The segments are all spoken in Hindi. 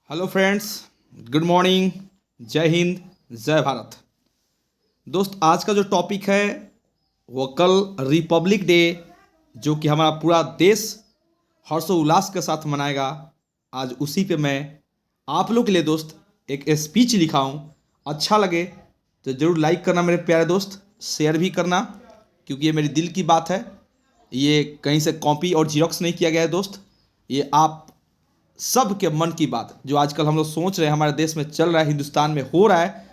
Hello friends, good morning. जय हिंद, जय भारत। दोस्त, आज का जो टॉपिक है वो कल रिपब्लिक डे, जो कि हमारा पूरा देश हर्षोल्लास के साथ मनाएगा। आज उसी पे मैं आप लोग के लिए दोस्त एक स्पीच लिखा हूँ। अच्छा लगे तो ज़रूर लाइक करना मेरे प्यारे दोस्त, शेयर भी करना, क्योंकि ये मेरी दिल की बात है। ये कहीं से कॉपी और जीरोक्स नहीं किया गया है दोस्त। ये आप सब के मन की बात जो आजकल हम लोग सोच रहे हैं, हमारे देश में चल रहा है, हिंदुस्तान में हो रहा है,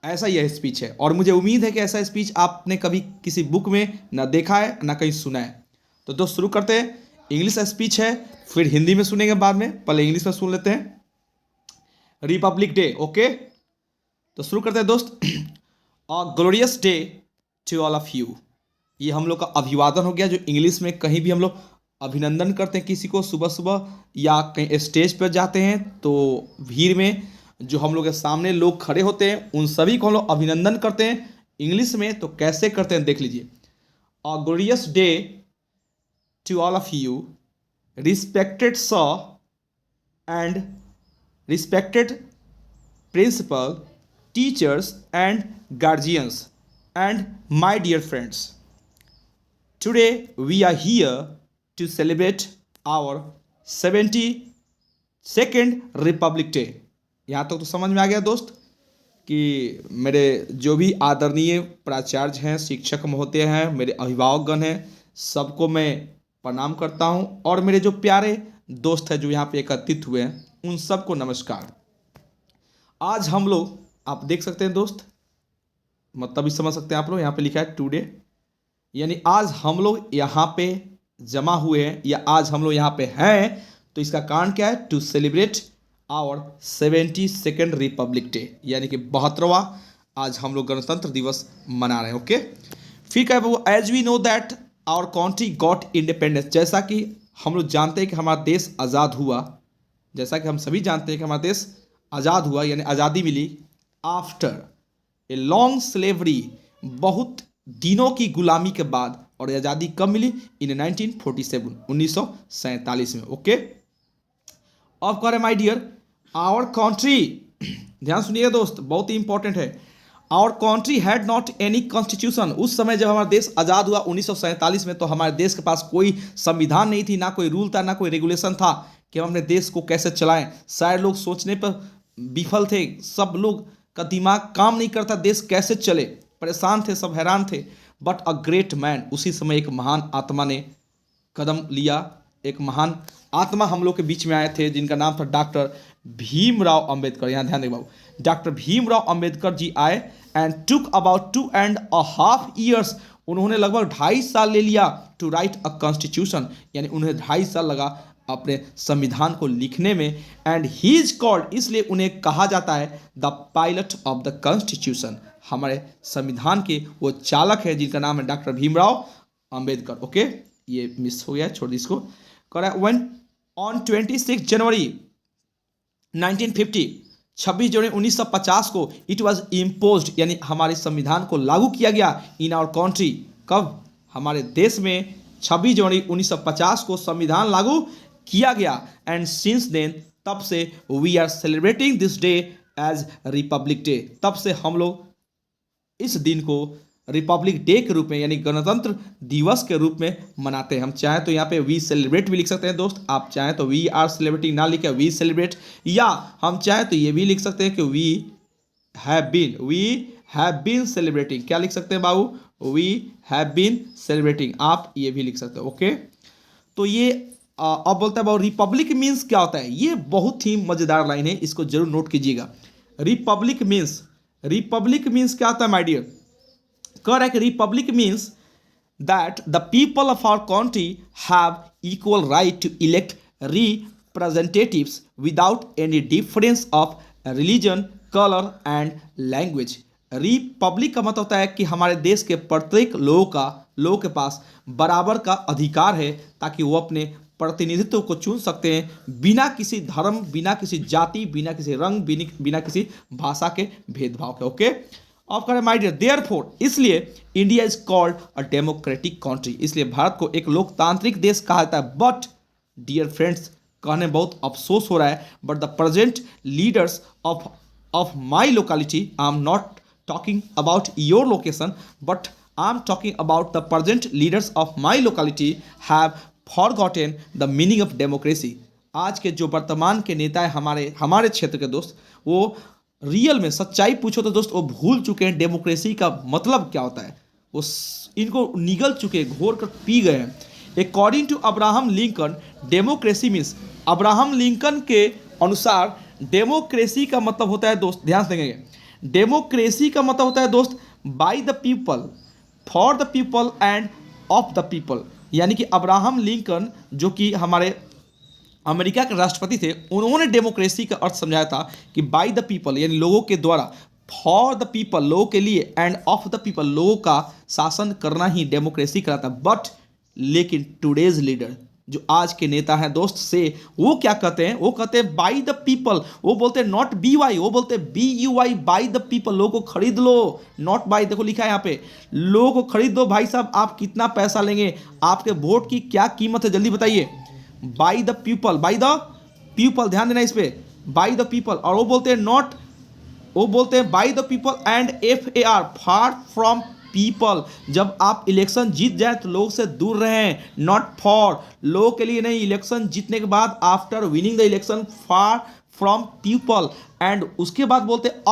ऐसा यह स्पीच है। और मुझे उम्मीद है कि ऐसा स्पीच आपने कभी किसी बुक में ना देखा है ना कहीं सुना है। तो दोस्त शुरू करते हैं। इंग्लिश स्पीच है, फिर हिंदी में सुनेंगे बाद में, पहले इंग्लिश में सुन लेते हैं। Republic Day, okay. तो शुरू करते हैं दोस्त। A glorious day to all of you. ये हम लोग का अभिवादन हो गया, जो इंग्लिश में कहीं भी हम लोग अभिनंदन करते हैं किसी को सुबह सुबह, या कहीं स्टेज पर जाते हैं तो भीड़ में जो हम लोग के सामने लोग खड़े होते हैं उन सभी को हम लोग अभिनंदन करते हैं। इंग्लिश में तो कैसे करते हैं देख लीजिए। A glorious day to all of you, respected sir and respected principal, teachers, and guardians, and my dear friends. Today we are here to celebrate our 72nd Republic Day. यहाँ तक तो समझ में आ गया दोस्त कि मेरे जो भी आदरणीय प्राचार्य हैं, शिक्षक महोदय हैं, मेरे अभिभावकगण हैं, सबको मैं प्रणाम करता हूँ। और मेरे जो प्यारे दोस्त हैं जो यहाँ पे एकत्रित हुए हैं, उन सबको नमस्कार। आज हम लोग, आप देख सकते हैं दोस्त, मतलब भी समझ सकते हैं आप लोग, यहाँ पे लिखा है टुडे, यानी आज हम लोग यहाँ पे जमा हुए हैं या आज हम लोग यहाँ पे हैं। तो इसका कारण क्या है? To celebrate our 72nd Republic Day, यानी कि 72वां आज हम लोग गणतंत्र दिवस मना रहे हैं। ओके, फिर क्या है? As we know that our country got independence. जैसा कि हम लोग जानते हैं कि हमारा देश आज़ाद हुआ, जैसा कि हम सभी जानते हैं कि हमारा देश आज़ाद हुआ, यानी आज़ादी मिली आफ्टर ए लॉन्ग स्लेवरी, बहुत दिनों की गुलामी के बाद। और आज़ादी कब मिली? इन 1947, 1947 में। ओके, अब कह रहे माय डियर, आवर कंट्री, ध्यान सुनिएगा दोस्त, बहुत ही इंपॉर्टेंट है। Our country had not any constitution. उस समय जब हमारा देश आज़ाद हुआ 1947 में, तो हमारे देश के पास कोई संविधान नहीं थी, ना कोई रूल था, ना कोई रेगुलेशन था कि हम अपने देश को कैसे चलाएं। सारे लोग सोचने पर विफल थे, सब लोग का दिमाग काम नहीं करता, देश कैसे चले, परेशान थे, सब हैरान थे। बट अ ग्रेट मैन, उसी समय एक महान आत्मा ने कदम लिया। एक महान आत्मा हम लोग के बीच में आए थे, जिनका नाम था डॉक्टर भीमराव अंबेडकर। यहाँ ध्यान दें बाबू, डॉक्टर भीमराव अंबेडकर जी आए एंड टुक अबाउट 2.5 years। उन्होंने लगभग 2.5 साल ले लिया टू राइट अ कॉन्स्टिट्यूशन, यानी उन्हें 2.5 साल लगा अपने संविधान को लिखने में। एंड ही इज कॉल्ड, इसलिए उन्हें कहा जाता है the pilot of the constitution. हमारे संविधान के वो चालक है जिनका नाम है डॉक्टर भीमराव अंबेडकर। ओके, ये मिस हो गया, छोड़ दी इसको। वन ऑन 26 जनवरी 1950, 26 जनवरी 1950 को इट वॉज इम्पोज्ड, यानी हमारे संविधान को लागू किया गया इन आवर कंट्री। कब? हमारे देश में 26 जनवरी 1950 को संविधान लागू किया गया। एंड सिंस देन, तब से we are celebrating this day as republic day. तब से हम लोग इस दिन को रिपब्लिक डे के रूप में, यानी गणतंत्र दिवस के रूप में मनाते हैं। हम चाहें तो यहाँ पे वी सेलिब्रेट भी लिख सकते हैं दोस्त, आप चाहें तो वी आर सेलिब्रेटिंग ना लिखे वी सेलिब्रेट, या हम चाहें तो ये भी लिख सकते हैं कि वी हैव बीन सेलिब्रेटिंग। क्या लिख सकते हैं बाबू? वी हैव बीन सेलिब्रेटिंग, आप ये भी लिख सकते हो। ओके, तो ये अब बोलता है बाबू रिपब्लिक मीन्स क्या होता है। ये बहुत ही मजेदार लाइन है, इसको जरूर नोट कीजिएगा। रिपब्लिक मीन्स क्या होता है माय डियर? कह रहा है कि republic means that the people of our country have equal right to elect representatives without any difference of religion, colour and language. Republic का मतलब होता है कि हमारे देश के प्रत्येक लोगों के पास बराबर का अधिकार है, ताकि वो अपने प्रतिनिधित्व को चुन सकते हैं बिना किसी धर्म, बिना किसी जाति, बिना किसी रंग, बिना किसी भाषा के भेदभाव के। ओके, अब करें माय डियर, देयरफॉर, इसलिए India is called a democratic country, इसलिए भारत को एक लोकतांत्रिक देश कहा जाता है। बट डियर फ्रेंड्स, कहने बहुत अफसोस हो रहा है, but the present leaders of my locality, I am not talking about your location, but I'm talking about the present leaders of my locality have forgotten the meaning of democracy. आज के जो वर्तमान के नेता हैं हमारे क्षेत्र के दोस्त, वो रियल में सच्चाई पूछो तो दोस्त वो भूल चुके हैं डेमोक्रेसी का मतलब क्या होता है। वो इनको निगल चुके, घोर कर पी गए हैं। According to Abraham Lincoln, democracy means, Abraham Lincoln के अनुसार डेमोक्रेसी का मतलब होता है दोस्त, ध्यान से देंगे, डेमोक्रेसी का मतलब होता है दोस्त bye the people, for the people end of the people. यानी कि अब्राहम लिंकन जो कि हमारे अमेरिका के राष्ट्रपति थे, उन्होंने डेमोक्रेसी का अर्थ समझाया था कि बाय द पीपल यानी लोगों के द्वारा, फॉर द पीपल लोगों के लिए, एंड ऑफ द पीपल लोगों का शासन करना ही डेमोक्रेसी कहलाता है। बट लेकिन टुडेज लीडर जो आज के नेता हैं दोस्त से, वो क्या कहते हैं, वो कहते हैं बाय द पीपल, वो बोलते हैं नॉट बी वाई, वो बोलते हैं B U Y, by the people, लोगों को खरीद लो, नॉट बाय, देखो लिखा है यहाँ पे, लोगों को खरीद दो भाई साहब, आप कितना पैसा लेंगे, आपके वोट की क्या कीमत है जल्दी बताइए। Bye the people, bye the people, ध्यान देना इस पे, बाय द पीपल। और वो बोलते हैं नॉट, वो बोलते हैं bye the people and FAR, far from people. जब आप इलेक्शन जीत जाए तो लोग से दूर रहें, नॉट फॉर, लोगों के लिए नहीं, इलेक्शन जीतने के बाद after winning the election, far from people. And उसके बाद बोलते हैं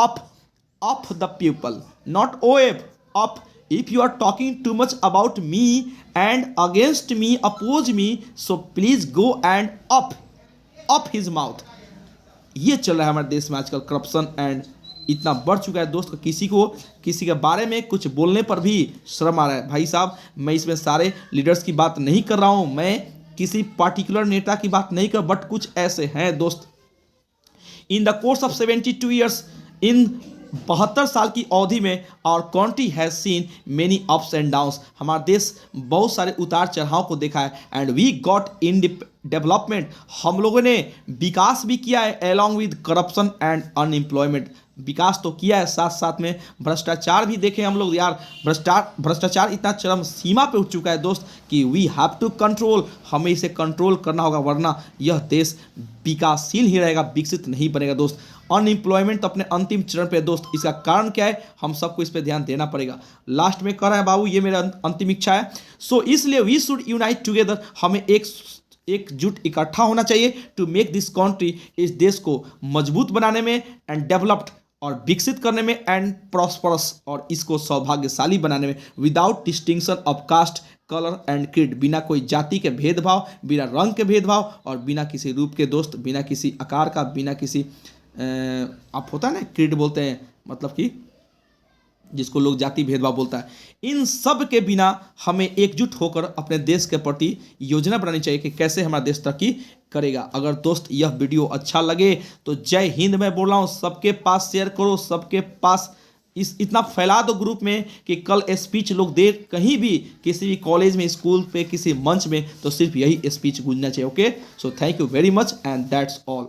off the people, not OF, off. If you are talking too much about me and against me, oppose me, so please go and off his mouth. ये चल रहा है हमारे देश में आजकल, करप्शन एंड इतना बढ़ चुका है दोस्त, किसी के बारे में कुछ बोलने पर भी शर्म आ रहा है। भाई साहब, मैं इसमें सारे लीडर्स की बात नहीं कर रहा हूँ, मैं किसी पार्टिकुलर नेता की बात नहीं कर, बट कुछ ऐसे हैं दोस्त, in the course of 72 years, इन 72 साल की अवधि में our country has seen many ups and downs, हमारा देश बहुत सारे उतार चढ़ाव को देखा है। And we got in development, हम लोगों ने विकास भी किया है, along with corruption and unemployment. विकास तो किया है, साथ साथ में भ्रष्टाचार भी देखे हम लोग यार। भ्रष्टाचार इतना चरम सीमा पे उठ चुका है दोस्त कि वी हैव टू कंट्रोल, हमें इसे कंट्रोल करना होगा, वरना यह देश विकासशील ही रहेगा, विकसित नहीं बनेगा दोस्त। अनएम्प्लॉयमेंट तो अपने अंतिम चरण पे है दोस्त, इसका कारण क्या है, हम सबको इस पे ध्यान देना पड़ेगा। लास्ट में कह रहा है बाबू, ये मेरा अंतिम इच्छा है, सो इसलिए वी शुड यूनाइट टुगेदर, हमें एकजुट इकट्ठा होना चाहिए, टू मेक दिस कंट्री, इस देश को मजबूत बनाने में, एंड डेवलप्ड और विकसित करने में, एंड प्रॉस्परस और इसको सौभाग्यशाली बनाने में, without distinction of caste, colour and creed, बिना कोई जाति के भेदभाव, बिना रंग के भेदभाव, और बिना किसी रूप के दोस्त, बिना किसी आकार का, बिना किसी आप होता है ना क्रीड बोलते हैं, मतलब कि जिसको लोग जाति भेदभाव बोलता है, इन सब के बिना हमें एकजुट होकर अपने देश के प्रति योजना बनानी चाहिए कि कैसे हमारा देश तरक्की करेगा। अगर दोस्त यह वीडियो अच्छा लगे तो जय हिंद मैं बोल रहा हूँ, सबके पास शेयर करो, सबके पास इतना फैला दो ग्रुप में कि कल स्पीच लोग दे कहीं भी, किसी भी कॉलेज में, स्कूल पे, किसी मंच में, तो सिर्फ यही स्पीच गूंजना चाहिए। Okay, so thank you very much and that's all.